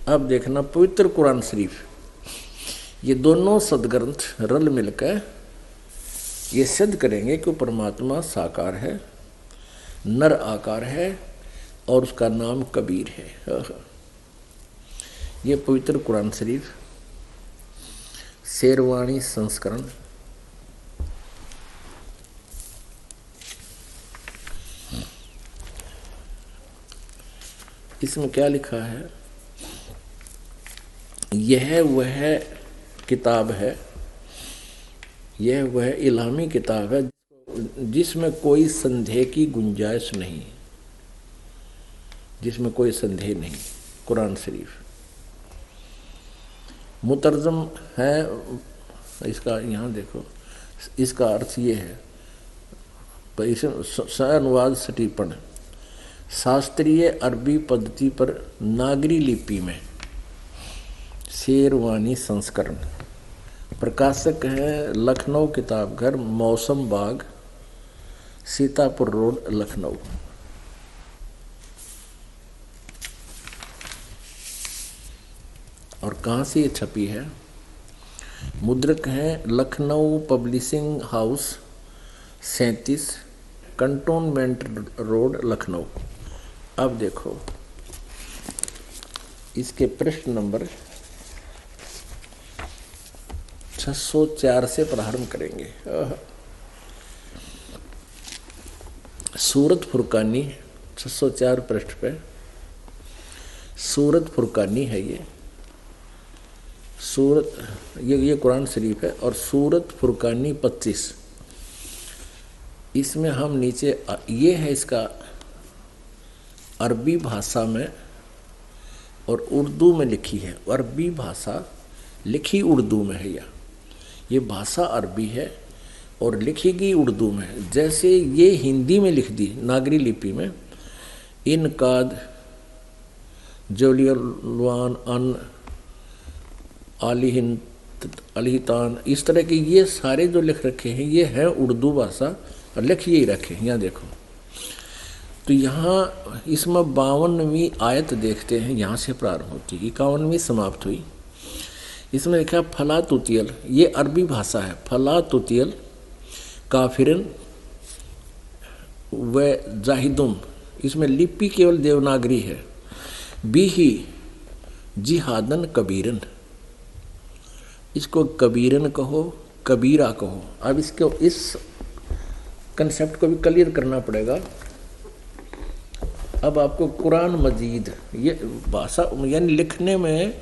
अब देखना पवित्र कुरान शरीफ, ये दोनों सदग्रंथ रल मिलकर ये सिद्ध करेंगे कि परमात्मा साकार है, नर आकार है और उसका नाम कबीर है। ये पवित्र कुरान शरीफ शेरवानी संस्करण इसमें क्या लिखा है, यह वह किताब है, यह वह इल्हामी किताब है जिसमें कोई संदेह की गुंजाइश नहीं, जिसमें कोई संदेह नहीं। कुरान शरीफ मुतरजम है, इसका यहाँ देखो, इसका अर्थ ये है, अनुवाद सटीपन शास्त्रीय अरबी पद्धति पर नागरी लिपि में शेरवानी संस्करण, प्रकाशक है लखनऊ किताबघर, मौसम बाग, सीतापुर रोड, लखनऊ। और कहाँ से ये छपी है, मुद्रक है Lucknow publishing house 37 cantonment road, Lucknow. अब देखो इसके पृष्ठ नंबर 604 से प्रारंभ करेंगे। सूरत फुरकानी 604 पृष्ठ पे सूरत फुरकानी है ये सूरत, ये कुरान शरीफ है। और सूरत फुरकानी 25, इसमें हम नीचे ये है इसका अरबी भाषा में और उर्दू में लिखी है। अरबी भाषा लिखी उर्दू में है, ये भाषा अरबी है और लिखी गई उर्दू में है। जैसे ये हिंदी में लिख दी नागरी लिपि में, इनकाद जलियलवान अन अलिहितान, इस तरह के ये सारे जो लिख रखे हैं ये है उर्दू भाषा और लिख यही रखे हैं। यहाँ देखो तो यहाँ इसमें 52वीं आयत देखते हैं, यहाँ से प्रारंभ होती है, 51वीं समाप्त हुई। इसमें लिखा फला तुतियल, ये अरबी भाषा है, फला तुतियल काफिरन व जाहिदुम, इसमें लिपि केवल देवनागरी है। बिही जिहादन कबीरन, इसको कबीरन कहो, कबीरा कहो। अब इसको इस कंसेप्ट को भी क्लियर करना पड़ेगा। अब आपको कुरान मजीद, ये भाषा यानी लिखने में,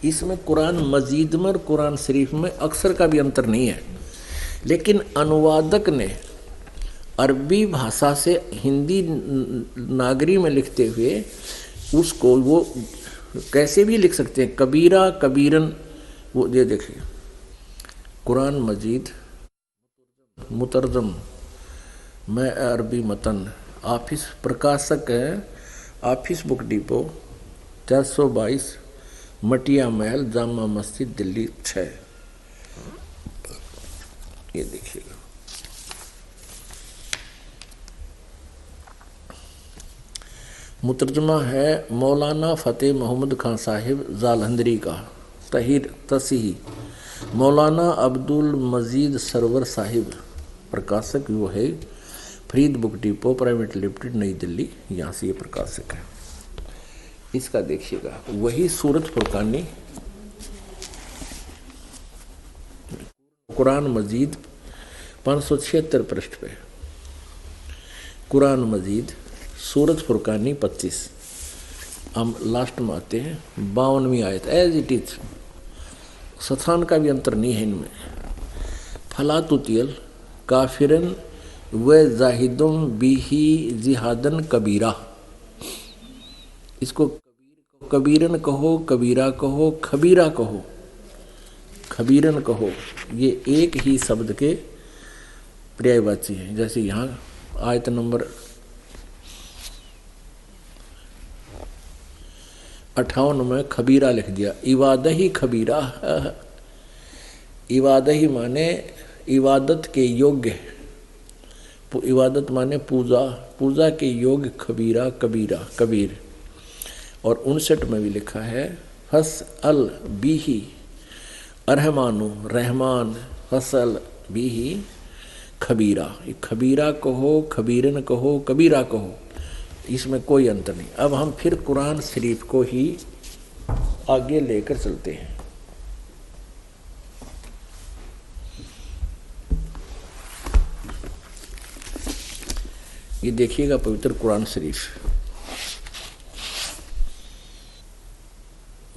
इसमें कुरान मजीद में और कुरान शरीफ में अक्षर का भी अंतर नहीं है, लेकिन अनुवादक ने अरबी भाषा से हिंदी नागरी में लिखते हुए उसको वो कैसे भी लिख सकते हैं, कबीरा कबीरन। वो ये देखिए कुरान मजीद मुतरजम मैं अरबी मतन, ऑफिस प्रकाशक है ऑफिस बुक डिपो 422 मटिया महल, जामा मस्जिद, दिल्ली 6। ये देखिएगा मुतरजमा है मौलाना फ़तेह मोहम्मद खान साहिब जालंधरी का, तहीर तसीही मौलाना अब्दुल मजीद सरवर साहिब, प्रकाशक वो है Farid book depot private limited, नई दिल्ली, यहाँ से ये प्रकाशक है। इसका देखिएगा वही सूरत फुरकानी कुरान मजीद 576 पृष्ठ पे, कुरान मजीद सूरत फुरकानी 25, हम लास्ट में आते हैं 52वीं आयत, एज इट इज, स्थान का भी अंतर नहीं है इनमें। फला तुतियल काफिरन व जाहिदुम बिही जिहादन कबीरा, इसको कबीरन कहो, कबीरा कहो, खबीरा कहो, खबीरन कहो, ये एक ही शब्द के पर्यायवाची हैं। जैसे यहाँ आयत नंबर 58 में खबीरा लिख दिया, इवादही खबीरा। इवादही माने इबादत के योग्य, इबादत माने पूजा, पूजा के योग्य, खबीरा कबीरा कबीर। और 59 में भी लिखा है फस अल बीही अरहमानु रहमान फसल बीही खबीरा। खबीरा कहो, खबीरन कहो, कबीरा कहो, इसमें कोई अंतर नहीं। अब हम फिर कुरान शरीफ को ही आगे लेकर चलते हैं। ये देखिएगा पवित्र कुरान शरीफ,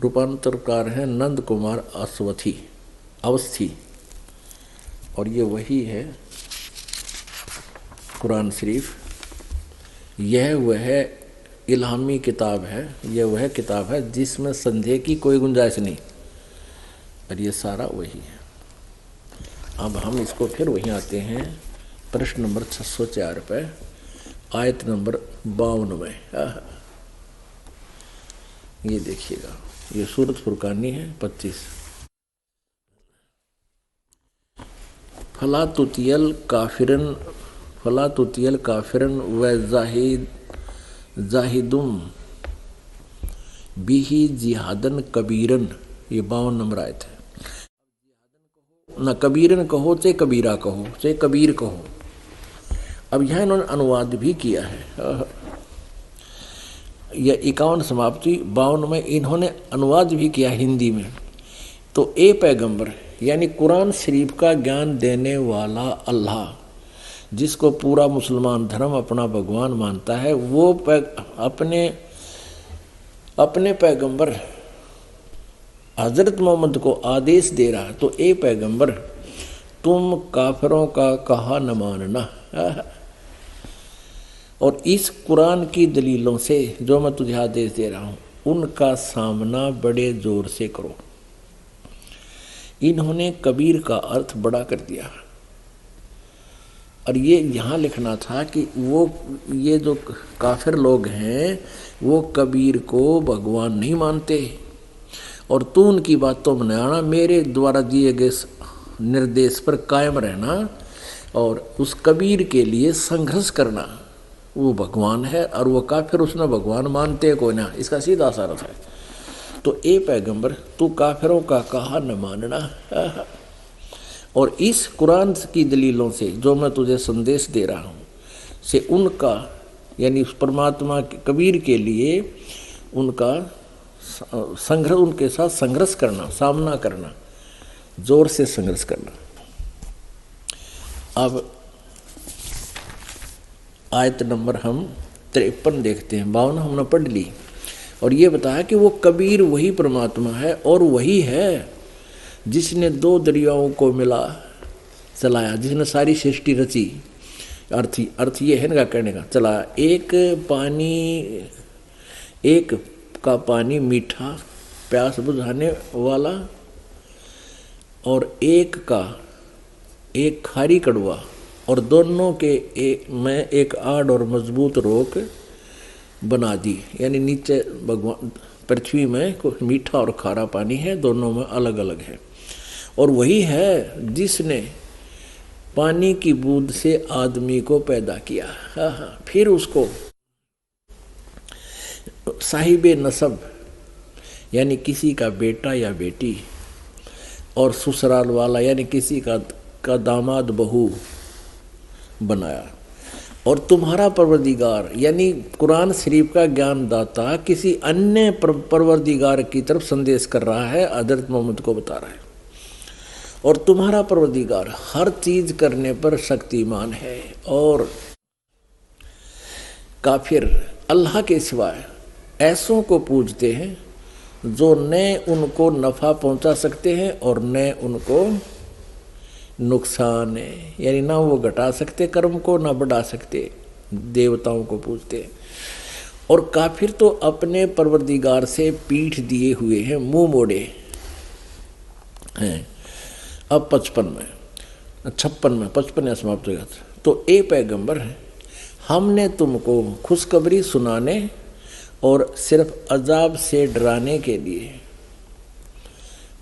रूपांतरकार है नंद कुमार अवस्थी, और ये वही है कुरान शरीफ। यह वह इल्हामी किताब है, यह वह किताब है जिसमें संदेह की कोई गुंजाइश नहीं, और ये सारा वही है। अब हम इसको फिर वहीं आते हैं, प्रश्न नंबर 604 पे, आयत नंबर 52 में। ये देखिएगा, ये सूरत फुरकानी है 25। फला तुतियल काफिरन व जाहिदुम बिही जिहादन कबीरन। ये 52 नंबर आयत है। ना कबीरन कहो चाहे कबीरा कहो चाहे कबीर कहो। अब यह इन्होंने अनुवाद भी किया है। यह 51 समाप्ति 52 में इन्होंने अनुवाद भी किया हिंदी में। तो ए पैगंबर यानी कुरान शरीफ का ज्ञान देने वाला अल्लाह, जिसको पूरा मुसलमान धर्म अपना भगवान मानता है, वो अपने पैगंबर हजरत मोहम्मद को आदेश दे रहा है। तो ए पैगंबर तुम काफिरों का कहा न मानना, और इस कुरान की दलीलों से जो मैं तुझे आदेश दे रहा हूँ उनका सामना बड़े जोर से करो। इन्होंने कबीर का अर्थ बड़ा कर दिया, और ये यहाँ लिखना था कि ये जो काफिर लोग हैं वो कबीर को भगवान नहीं मानते, और तू उनकी बातों में आना, मेरे द्वारा दिए गए निर्देश पर कायम रहना और उस कबीर के लिए संघर्ष करना। वो भगवान है और वो काफिर उसने भगवान मानते को ना, इसका सीधा सा अर्थ है। तो ए पैगंबर तू काफिरों का कहा न मानना, और इस कुरान की दलीलों से जो मैं तुझे संदेश दे रहा हूँ से उनका यानी उस परमात्मा के कबीर के लिए उनका संघर्ष, उनके साथ संघर्ष करना, सामना करना, जोर से संघर्ष करना। अब आयत नंबर हम 53 देखते हैं। 52 हमने पढ़ ली, और ये बताया कि वो कबीर वही परमात्मा है और वही है जिसने 2 दरियाओं को मिला चलाया, जिसने सारी सृष्टि रची। अर्थ ये है ना कहने का चलाया, एक का पानी मीठा प्यास बुझाने वाला और एक खारी कड़वा, और दोनों के में एक आड़ और मजबूत रोक बना दी। यानी नीचे भगवान पृथ्वी में मीठा और खारा पानी है, दोनों में अलग अलग है। और वही है जिसने पानी की बूंद से आदमी को पैदा किया, फिर उसको साहिबे नसब यानी किसी का बेटा या बेटी, और ससुराल वाला यानी किसी का दामाद बहू बनाया। और तुम्हारा परवरदिगार यानी कुरान शरीफ का ज्ञानदाता किसी अन्य परवरदिगार की तरफ संदेश कर रहा है, हजरत मोहम्मद को बता रहा है। और तुम्हारा परवरदिगार हर चीज करने पर शक्तिमान है। और काफिर अल्लाह के सिवाय ऐसों को पूजते हैं जो न उनको नफ़ा पहुंचा सकते हैं और न उनको नुकसान है, यानी ना वो घटा सकते कर्म को ना बढ़ा सकते। देवताओं को पूजते हैं। और काफिर तो अपने परवरदिगार से पीठ दिए हुए हैं, मुंह मोड़े हैं। अब 56 समाप्त हो गया। तो ए पैगंबर हमने तुमको खुशखबरी सुनाने और सिर्फ अजाब से डराने के लिए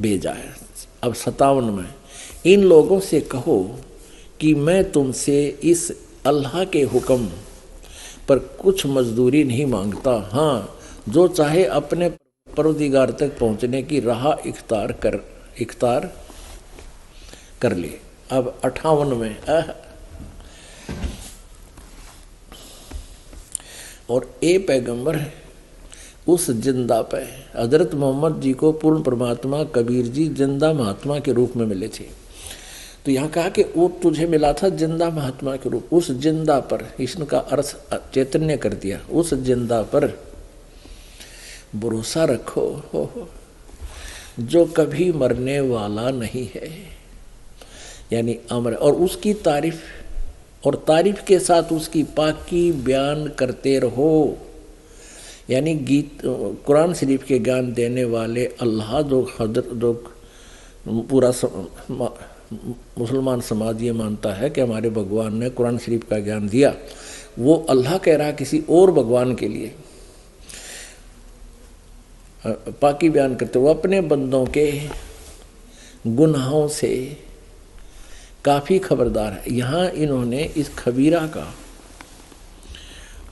भेजा है। अब 57 में इन लोगों से कहो कि मैं तुमसे इस अल्लाह के हुक्म पर कुछ मजदूरी नहीं मांगता, हाँ जो चाहे अपने परवदिगार तक पहुंचने की राह इख्तार कर ले। अब 58 में और ए पैगंबर उस जिंदा पे हजरत मोहम्मद जी को पूर्ण परमात्मा कबीर जी जिंदा महात्मा के रूप में मिले थे। तो यहाँ कहा कि वो तुझे मिला था जिंदा महात्मा के रूप, उस जिंदा पर, इसका अर्थ चैतन्य कर दिया, उस जिंदा पर भरोसा रखो हो जो कभी मरने वाला नहीं है, यानी अमर, और उसकी तारीफ, और तारीफ के साथ उसकी पाकी बयान करते रहो। यानी गीत कुरान शरीफ के ज्ञान देने वाले अल्लाह जो पूरा मुसलमान समाज ये मानता है कि हमारे भगवान ने कुरान शरीफ का ज्ञान दिया, वो अल्लाह कह रहा किसी और भगवान के लिए पाकी बयान करते हुए अपने बंदों के गुनाहों से काफ़ी खबरदार है। यहाँ इन्होंने इस खबीरा का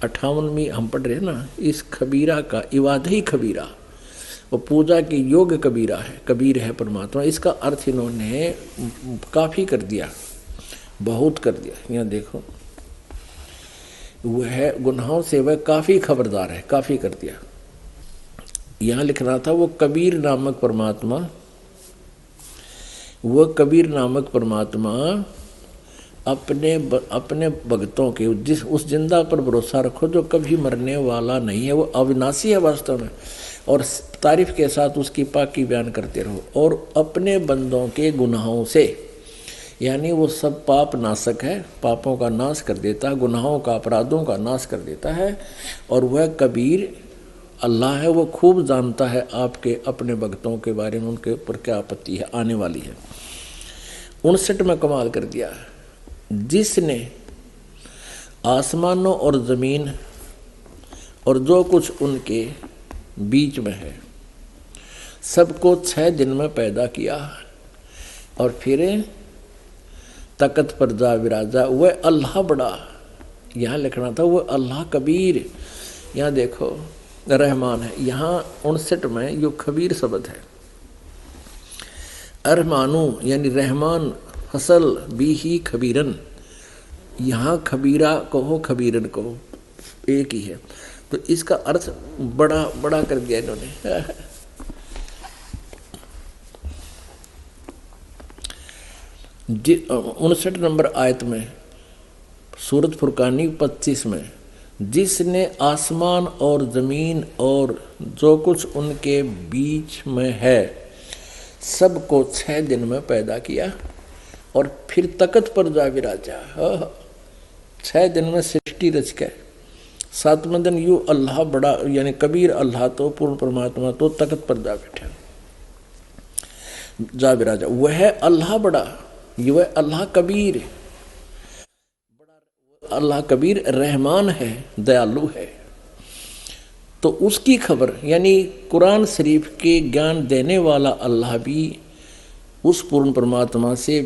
58वीं हम पढ़ रहे हैं ना, इस खबीरा का इवादही खबीरा, वो पूजा की योग कबीरा है, कबीर है परमात्मा, इसका अर्थ इन्होंने काफ़ी कर दिया, बहुत कर दिया। यहाँ देखो, वह गुनाहों से वह काफ़ी खबरदार है, काफ़ी कर दिया। यहाँ लिखना था वो कबीर नामक परमात्मा, वह कबीर नामक परमात्मा अपने भक्तों के उस जिंदा पर भरोसा रखो जो कभी मरने वाला नहीं है, वो अविनाशी है वास्तव में, और तारीफ के साथ उसकी पाकी बयान करते रहो, और अपने बंदों के गुनाहों से, यानी वो सब पाप नाशक है, पापों का नाश कर देता है, गुनाहों का अपराधों का नाश कर देता है, और वह कबीर अल्लाह है, वो खूब जानता है आपके अपने भक्तों के बारे में, उनके ऊपर क्या आपत्ति है आने वाली है। 59 में कमाल कर दिया, जिसने आसमानों और ज़मीन और जो कुछ उनके बीच में है सबको 6 दिन में पैदा किया, और फिर तकत पर जा विराजा, वह अल्लाह बड़ा, यहाँ लिखना था वह अल्लाह कबीर। यहाँ देखो रहमान है, यहाँ 59 में यो खबीर शब्द है। अरमानू यानी रहमान फसल भी ही खबीरन, यहाँ खबीरा कहो खबीरन कहो एक ही है, तो इसका अर्थ बड़ा बड़ा कर दिया इन्होंने। 59 नंबर आयत में सूरत फुरकानी 25 में, जिसने आसमान और ज़मीन और जो कुछ उनके बीच में है सबको 6 दिन में पैदा किया, और फिर तकत पर जा विराजा। 6 दिन में सृष्टि रच के 7वें दिन यू अल्लाह बड़ा, यानी कबीर अल्लाह तो पूर्ण परमात्मा तो तकत पर जा बैठा, जा विराजा, वह अल्लाह बड़ा, वह अल्लाह कबीर, अल्लाह कबीर रहमान है, दयालु है। तो उसकी खबर, यानी कुरान शरीफ के ज्ञान देने वाला अल्लाह भी उस पूर्ण परमात्मा से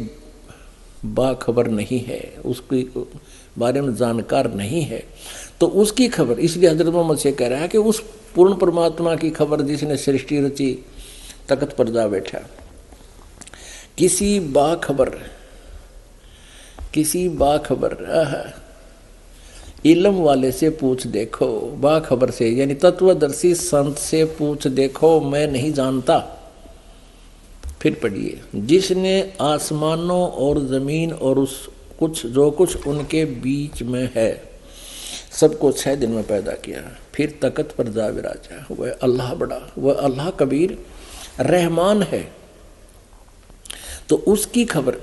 बाखबर नहीं है, उसके बारे में जानकार नहीं है, तो उसकी खबर, इसलिए हजरत मोहम्मद से कह रहा है कि उस पूर्ण परमात्मा की खबर जिसने सृष्टि रची तकत पर जा बैठा, किसी बाखबर इल्म वाले से पूछ देखो, बाखबर से यानी तत्वदर्शी संत से पूछ देखो, मैं नहीं जानता। फिर पढ़िए, जिसने आसमानों और ज़मीन और उस कुछ जो कुछ उनके बीच में है सबको 6 दिन में पैदा किया, फिर तकत पर जा विराजा, वह अल्लाह बड़ा, वह अल्लाह कबीर रहमान है। तो उसकी खबर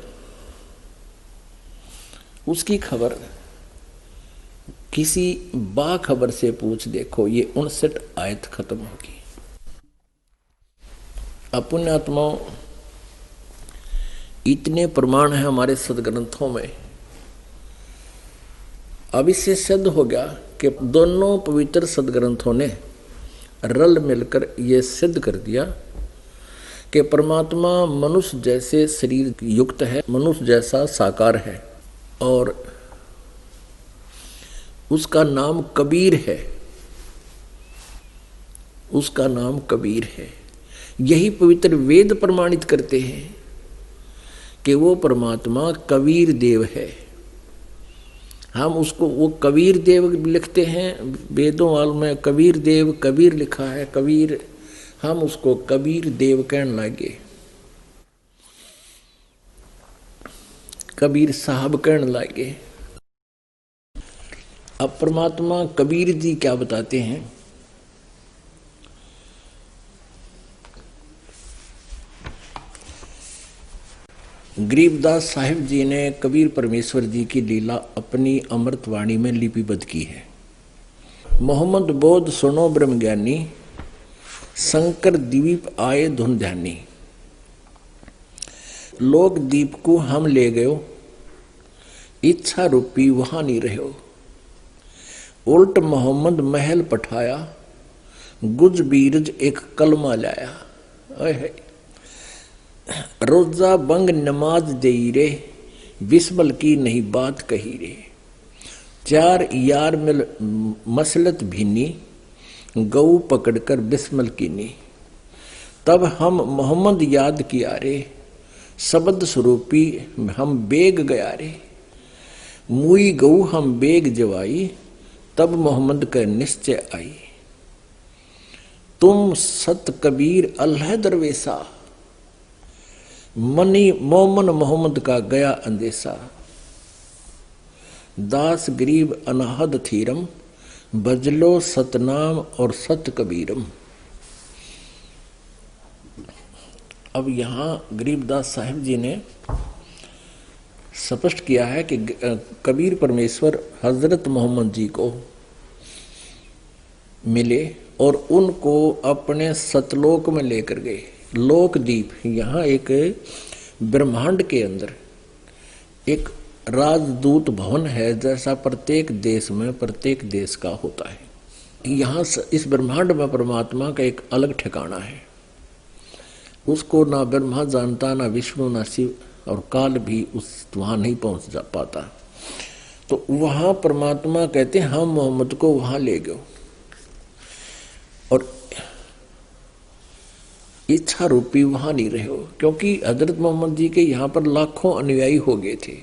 किसी बाखबर से पूछ देखो, ये 59 आयत खत्म होगी। अपुण्यात्माओं, इतने प्रमाण है हमारे सदग्रंथों में, अब इससे सिद्ध हो गया कि दोनों पवित्र सदग्रंथों ने रल मिलकर ये सिद्ध कर दिया कि परमात्मा मनुष्य जैसे शरीर युक्त है, मनुष्य जैसा साकार है, और उसका नाम कबीर है। उसका नाम कबीर है। यही पवित्र वेद प्रमाणित करते हैं कि वो परमात्मा कबीर देव है। हम उसको वो कबीर देव लिखते हैं, वेदों वालों में कबीर देव कबीर लिखा है, कबीर, हम उसको कबीर देव कहने लगे, कबीर साहब कहने लगे। अब परमात्मा कबीर जी क्या बताते हैं, गरीबदास साहिब जी ने कबीर परमेश्वर जी की लीला अपनी अमृतवाणी में लिपिबद्ध की है। मोहम्मद बोध सुनो ब्रह्मज्ञानी, शंकर द्वीप आए धुन ध्यानी। लोक दीप को हम ले गयो, इच्छा रूपी वहां नहीं रहो। उल्ट मोहम्मद महल पठाया, गुज बीरज एक कलमा लाया। रोजा बंग नमाज देई रे, बिस्मल की नहीं बात कही रे। चार यार मिल मसलत भीनी, गऊ पकड़कर बिस्मल कीनी। तब हम मोहम्मद याद किया रे, शब्द स्वरूपी हम बेग गया रे। मुई गऊ हम बेग जवाई, तब मोहम्मद का निश्चय आई। तुम सत कबीर अल्लाह दरवेसा, मनी मोमन मोहम्मद का गया अंदेशा। दास गरीब अनाहद थीरम, बजलो सतनाम और सत कबीरम। अब यहाँ गरीबदास साहिब जी ने स्पष्ट किया है कि कबीर परमेश्वर हजरत मोहम्मद जी को मिले और उनको अपने सतलोक में लेकर गए। लोकदीप, यहाँ एक ब्रह्मांड के अंदर एक राजदूत भवन है, जैसा प्रत्येक देश में प्रत्येक देश का होता है। यहाँ इस ब्रह्मांड में परमात्मा का एक अलग ठिकाना है। उसको ना ब्रह्मा जानता, ना विष्णु, ना शिव, और काल भी उस वहां नहीं पहुंच जा पाता। तो वहां परमात्मा कहते हैं हम मोहम्मद को वहां ले गए और इच्छा रूपी वहां नहीं रहे हो, क्योंकि हजरत मोहम्मद जी के यहाँ पर लाखों अनुयायी हो गए थे,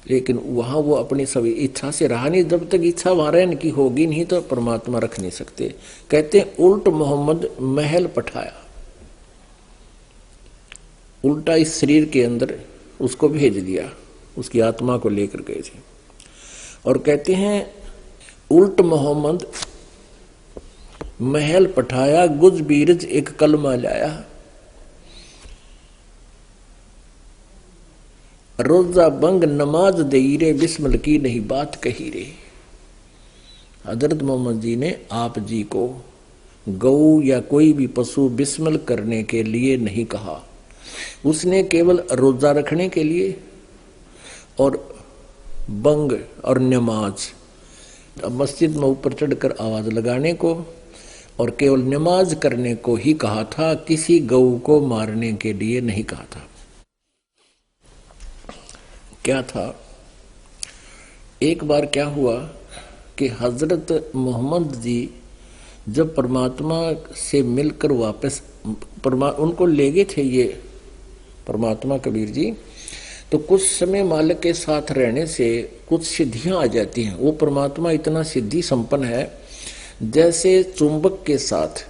लेकिन वहां वो अपनी सभी इच्छा से रहा नहीं। जब तक इच्छा वहां रहने की होगी नहीं तो परमात्मा रख नहीं सकते। कहते हैं उल्ट मोहम्मद महल पठाया, उल्टा इस शरीर के अंदर उसको भेज दिया, उसकी आत्मा को लेकर गए थे। और कहते हैं उल्ट मोहम्मद महल पठाया, गुज बीरज एक कलमा लाया। रोजा बंग नमाज देई रे, बिस्मल की नहीं बात कही रे। हजरत मोहम्मद जी ने आप जी को गऊ या कोई भी पशु बिस्मल करने के लिए नहीं कहा, उसने केवल रोजा रखने के लिए और बंग और नमाज, मस्जिद में ऊपर चढ़कर आवाज लगाने को और केवल नमाज करने को ही कहा था, किसी गऊ को मारने के लिए नहीं कहा था। क्या था, एक बार क्या हुआ कि हजरत मोहम्मद जी जब परमात्मा से मिलकर वापस उनको ले गए थे ये परमात्मा कबीर जी, तो कुछ समय मालिक के साथ रहने से कुछ सिद्धियां आ जाती हैं। वो परमात्मा इतना सिद्धि संपन्न है, जैसे चुंबक के साथ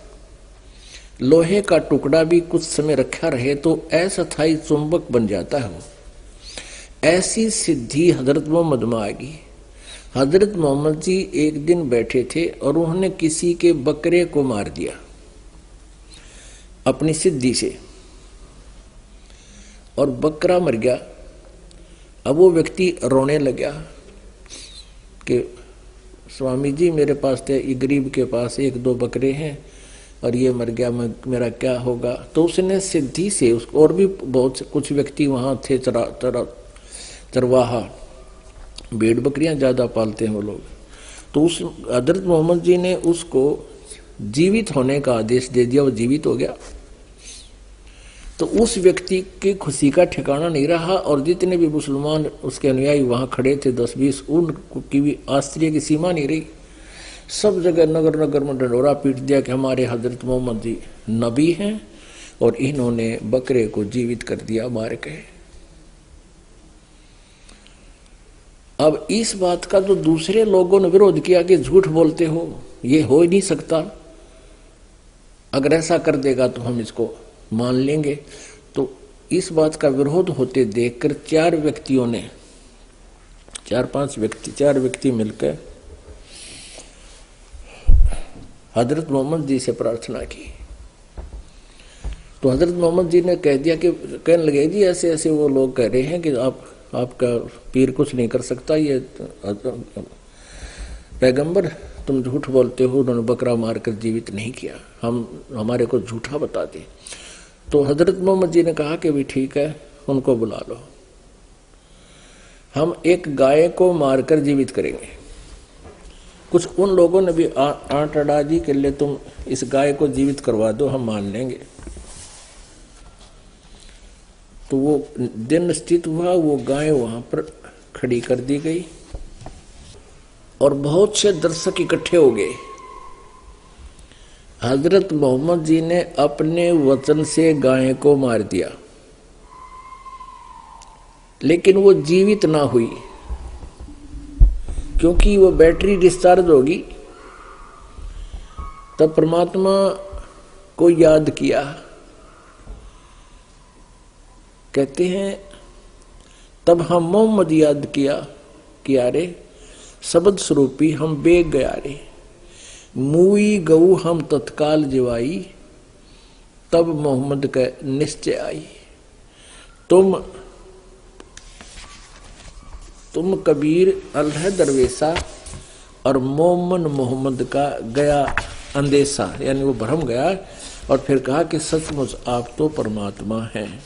लोहे का टुकड़ा भी कुछ समय रखा रहे तो अस्थायी चुंबक बन जाता है। वो ऐसी सिद्धि हजरत मोहम्मद में आ गई। हजरत मोहम्मद जी एक दिन बैठे थे और उन्होंने किसी के बकरे को मार दिया अपनी सिद्धि से, और बकरा मर गया। अब वो व्यक्ति रोने लगा कि स्वामी जी मेरे पास थे, ये गरीब के पास एक दो बकरे हैं और ये मर गया, मेरा क्या होगा। तो उसने सिद्धि से उसको, और भी बहुत कुछ व्यक्ति वहां थे, चरवाहा, भेड़ बकरियां ज्यादा पालते हैं वो लोग, तो उस हजरत मोहम्मद जी ने उसको जीवित होने का आदेश दे दिया, वो जीवित हो गया। तो उस व्यक्ति की खुशी का ठिकाना नहीं रहा, और जितने भी मुसलमान उसके अनुयायी वहां खड़े थे 10-20, उनकी भी आश्चर्य की सीमा नहीं रही। सब जगह नगर नगर में ढंढोरा पीट दिया कि हमारे हजरत मोहम्मद जी नबी हैं और इन्होंने बकरे को जीवित कर दिया मार के। अब इस बात का तो दूसरे लोगों ने विरोध किया कि झूठ बोलते हो, ये हो ही नहीं सकता, अगर ऐसा कर देगा तो हम इसको मान लेंगे। तो इस बात का विरोध होते देखकर चार व्यक्ति मिलकर हजरत मोहम्मद जी से प्रार्थना की। तो हजरत मोहम्मद जी ने कह दिया कि कहने लगे जी ऐसे ऐसे वो लोग कह रहे हैं कि आपका पीर कुछ नहीं कर सकता, ये पैगंबर तुम झूठ बोलते हो, उन्होंने बकरा मारकर जीवित नहीं किया, हमारे को झूठा बता दे। तो हजरत मोहम्मद जी ने कहा कि भी ठीक है, उनको बुला लो, हम एक गाय को मारकर जीवित करेंगे। कुछ उन लोगों ने भी आठ अड़ा जी के लिए तुम इस गाय को जीवित करवा दो, हम मान लेंगे। तो वो दिन निश्चित हुआ, वो गाय वहां पर खड़ी कर दी गई और बहुत से दर्शक इकट्ठे हो गए। हजरत मोहम्मद जी ने अपने वचन से गाय को मार दिया, लेकिन वो जीवित ना हुई, क्योंकि वो बैटरी डिस्चार्ज होगी। तब परमात्मा को याद किया, कहते हैं तब हम मोहम्मद याद किया कि अरे शब्द स्वरूपी हम बेग गया रे, मुई गऊ हम तत्काल जिवाई, तब मोहम्मद का निश्चय आई। तुम कबीर अल्लाह दरवेशा और मोमन मोहम्मद का गया अंदेशा, यानी वो भ्रम गया और फिर कहा कि सचमुच आप तो परमात्मा हैं।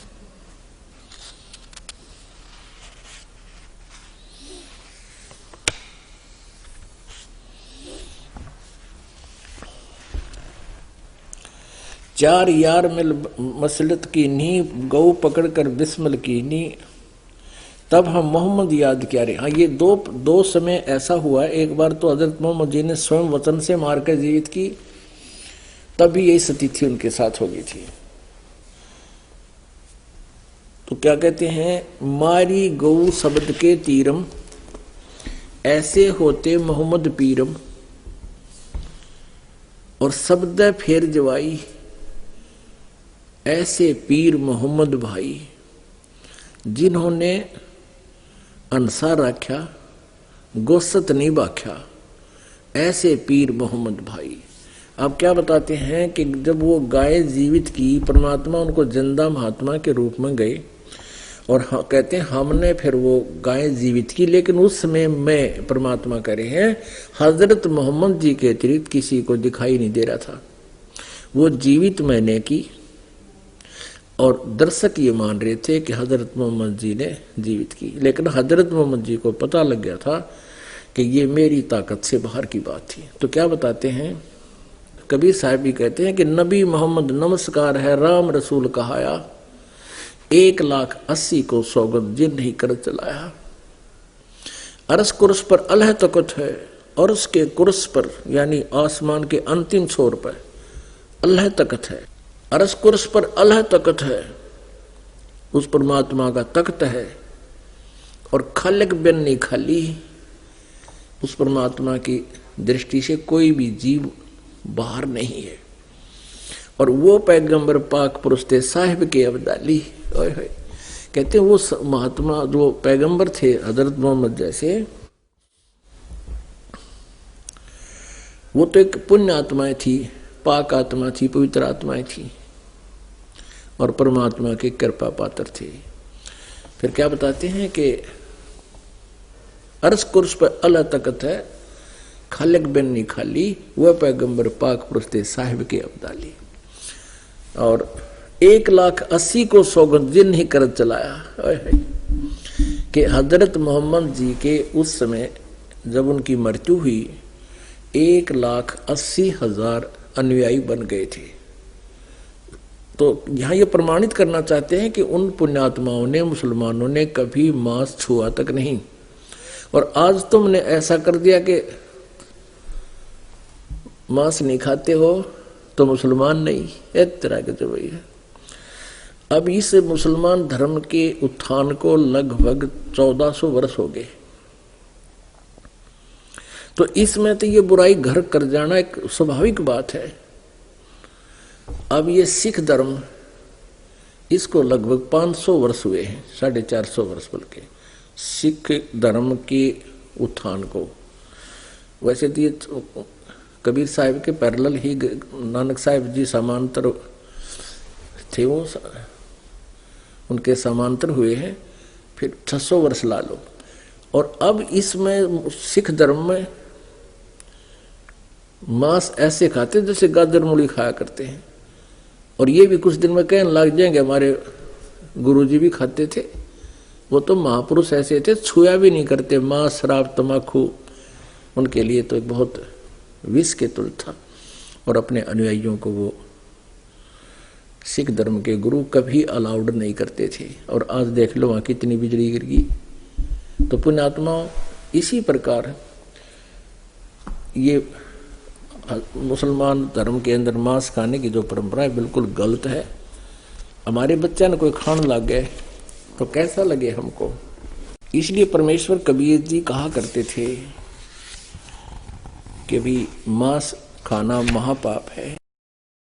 चार यार मिल मसलत की नी, गौ पकड़ कर बिस्मिल की नी, तब हम मोहम्मद याद किया रे। हाँ, ये दो समय ऐसा हुआ। एक बार तो हजरत मोहम्मद जी ने स्वयं वचन से मारकर जीवित की, तभी यही स्थिति उनके साथ हो गई थी। तो क्या कहते हैं, मारी गौ शब्द के तीरम, ऐसे होते मोहम्मद पीरम, और शब्द फेर जवाई, ऐसे पीर मोहम्मद भाई, जिन्होंने अनसार रखा गोसत नहीं बाख्या, ऐसे पीर मोहम्मद भाई। अब क्या बताते हैं कि जब वो गाय जीवित की, परमात्मा उनको जिंदा महात्मा के रूप में गए और कहते हैं हमने फिर वो गाय जीवित की, लेकिन उस समय में परमात्मा कह रहे हैं हजरत मोहम्मद जी के अतिरिक्त किसी को दिखाई नहीं दे रहा था। वो जीवित मैंने की और दर्शक ये मान रहे थे कि हजरत मोहम्मद जी ने जीवित की, लेकिन हजरत मोहम्मद जी को पता लग गया था कि ये मेरी ताकत से बाहर की बात थी। तो क्या बताते हैं, कबीर साहब भी कहते हैं कि नबी मोहम्मद नमस्कार है, राम रसूल कहाया, 1,80,000 को सौगंध जिन नहीं कर चलाया। अरस कुर्स पर अल्लाह तकत है, और उसके कुर्स पर यानी आसमान के अंतिम छोर पर अल्लाह तकत है। अरस कुर्स पर अल्लाह तकत है, उस परमात्मा का तख्त है, और खालिक बिन नहीं खाली, उस परमात्मा की दृष्टि से कोई भी जीव बाहर नहीं है। और वो पैगंबर पाक पुरुष साहिब के अब्दाली, कहते हैं वो महात्मा जो पैगंबर थे हजरत मोहम्मद जैसे, वो तो एक पुण्य आत्माएं थी, पाक आत्मा थी, पवित्र आत्माएं थी, और परमात्मा के कृपा पात्र थे। फिर क्या बताते हैं कि अर्श कुर्स पर अल्लाह तकत है, खालिक बिन नहीं खाली, वह पैगंबर पाक पुरुष साहिब के अब्दाली। और 1,80,000 को सौगंध जिन नहीं कर चलाया, कि हजरत मोहम्मद जी के उस समय जब उनकी मृत्यु हुई 1,80,000 अनुयायी बन गए थे। तो यहाँ ये प्रमाणित करना चाहते हैं कि उन पुण्यात्माओं ने, मुसलमानों ने कभी मांस छुआ तक नहीं, और आज तुमने ऐसा कर दिया कि मांस नहीं खाते हो तो मुसलमान नहीं, एक तरह के जो भैया। अब इस मुसलमान धर्म के उत्थान को लगभग 1400 वर्ष हो गए, तो इसमें तो ये बुराई घर कर जाना एक स्वाभाविक बात है। अब ये सिख धर्म, इसको लगभग 500 वर्ष हुए हैं, 450 वर्ष बल्कि, सिख धर्म के उत्थान को। वैसे तो ये कबीर साहिब के पैरेलल ही नानक साहिब जी समांतर थे, वो उनके समांतर हुए हैं, फिर 600 वर्ष ला लो। और अब इसमें सिख धर्म में मांस ऐसे खाते जैसे गाजर मूली खाया करते हैं, और ये भी कुछ दिन में कहने लग जाएंगे हमारे गुरुजी भी खाते थे, वो तो महापुरुष ऐसे थे छुआ भी नहीं करते, मांस शराब तम्बाकू उनके लिए तो एक बहुत विष के तुल्य था। और अपने अनुयायियों को वो सिख धर्म के गुरु कभी अलाउड नहीं करते थे। और आज देख लो वहां कितनी बिजली गिर गई। तो पुण्यात्माओं, इसी प्रकार ये मुसलमान धर्म के अंदर मांस खाने की जो परंपरा है बिल्कुल गलत है। हमारे बच्चा ने कोई खाने लग गए तो कैसा लगे हमको। इसलिए परमेश्वर कबीर जी कहा करते थे कि भी मांस खाना महापाप है।